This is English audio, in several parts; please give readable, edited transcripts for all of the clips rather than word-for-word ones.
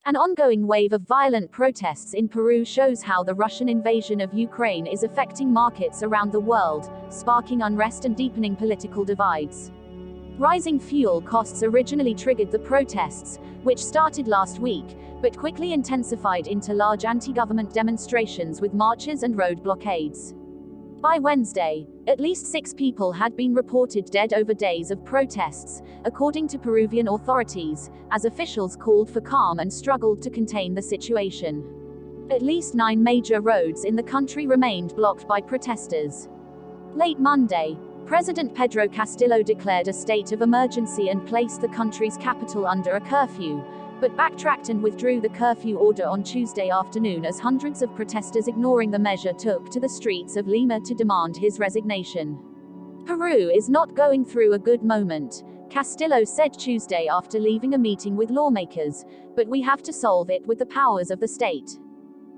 An ongoing wave of violent protests in Peru shows how the Russian invasion of Ukraine is affecting markets around the world, sparking unrest and deepening political divides. Rising fuel costs originally triggered the protests, which started last week, but quickly intensified into large anti-government demonstrations with marches and road blockades. By Wednesday, at least 6 people had been reported dead over days of protests, according to Peruvian authorities, as officials called for calm and struggled to contain the situation. At least 9 major roads in the country remained blocked by protesters. Late Monday, President Pedro Castillo declared a state of emergency and placed the country's capital under a curfew, but backtracked and withdrew the curfew order on Tuesday afternoon as hundreds of protesters ignoring the measure took to the streets of Lima to demand his resignation. Peru is not going through a good moment, Castillo said Tuesday after leaving a meeting with lawmakers, but we have to solve it with the powers of the state.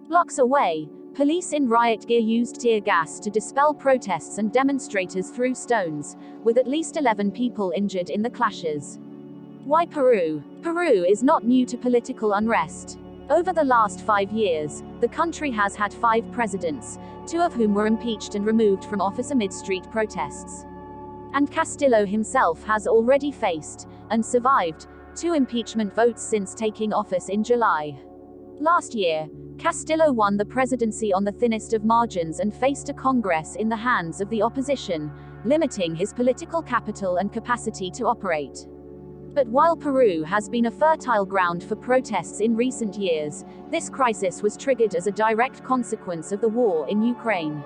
Blocks away, police in riot gear used tear gas to dispel protests and demonstrators threw stones, with at least 11 people injured in the clashes. Why Peru? Peru is not new to political unrest. Over the last 5 years, the country has had 5 presidents, 2 of whom were impeached and removed from office amid street protests. And Castillo himself has already faced, and survived, 2 impeachment votes since taking office in July. Last year, Castillo won the presidency on the thinnest of margins and faced a Congress in the hands of the opposition, limiting his political capital and capacity to operate. But while Peru has been a fertile ground for protests in recent years, this crisis was triggered as a direct consequence of the war in Ukraine.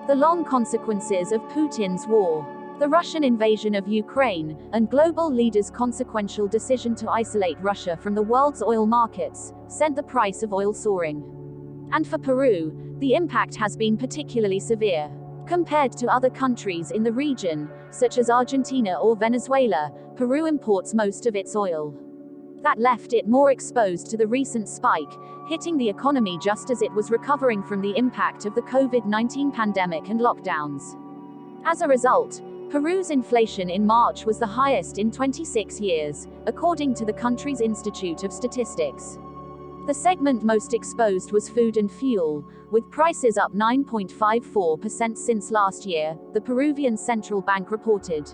The long consequences of Putin's war, the Russian invasion of Ukraine, and global leaders' consequential decision to isolate Russia from the world's oil markets, sent the price of oil soaring. And for Peru, the impact has been particularly severe. Compared to other countries in the region, such as Argentina or Venezuela, Peru imports most of its oil. That left it more exposed to the recent spike, hitting the economy just as it was recovering from the impact of the COVID-19 pandemic and lockdowns. As a result, Peru's inflation in March was the highest in 26 years, according to the country's Institute of Statistics. The segment most exposed was food and fuel, with prices up 9.54% since last year, the Peruvian central bank reported.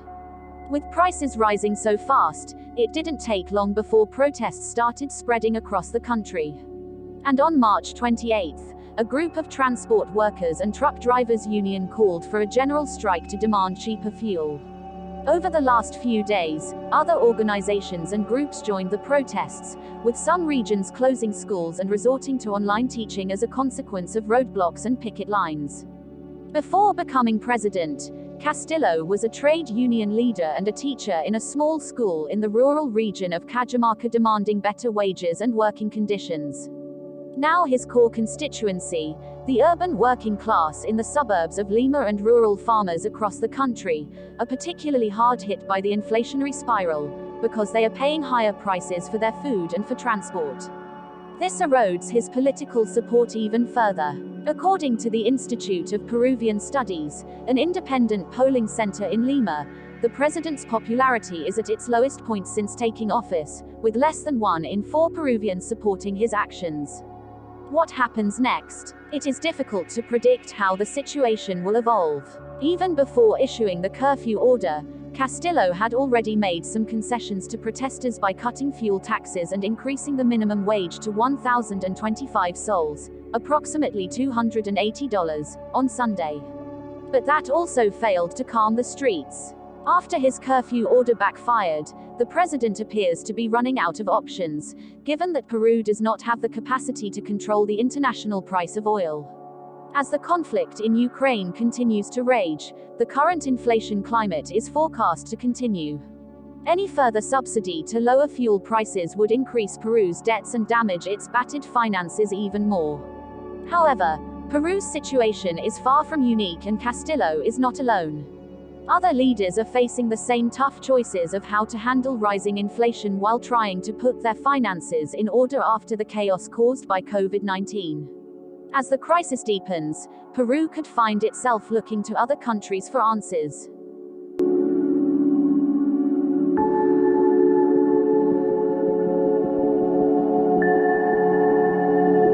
With prices rising so fast, it didn't take long before protests started spreading across the country. And on March 28, a group of transport workers and truck drivers' union called for a general strike to demand cheaper fuel. Over the last few days, other organizations and groups joined the protests, with some regions closing schools and resorting to online teaching as a consequence of roadblocks and picket lines. Before becoming president, Castillo was a trade union leader and a teacher in a small school in the rural region of Cajamarca, demanding better wages and working conditions. Now his core constituency, the urban working class in the suburbs of Lima and rural farmers across the country, are particularly hard hit by the inflationary spiral, because they are paying higher prices for their food and for transport. This erodes his political support even further. According to the Institute of Peruvian Studies, an independent polling center in Lima, the president's popularity is at its lowest point since taking office, with less than 1 in 4 Peruvians supporting his actions. What happens next? It is difficult to predict how the situation will evolve. Even before issuing the curfew order, Castillo had already made some concessions to protesters by cutting fuel taxes and increasing the minimum wage to 1,025 soles, approximately $280, on Sunday. But that also failed to calm the streets. After his curfew order backfired, the president appears to be running out of options, given that Peru does not have the capacity to control the international price of oil. As the conflict in Ukraine continues to rage, the current inflation climate is forecast to continue. Any further subsidy to lower fuel prices would increase Peru's debts and damage its battered finances even more. However, Peru's situation is far from unique, and Castillo is not alone. Other leaders are facing the same tough choices of how to handle rising inflation while trying to put their finances in order after the chaos caused by COVID-19. As the crisis deepens, Peru could find itself looking to other countries for answers.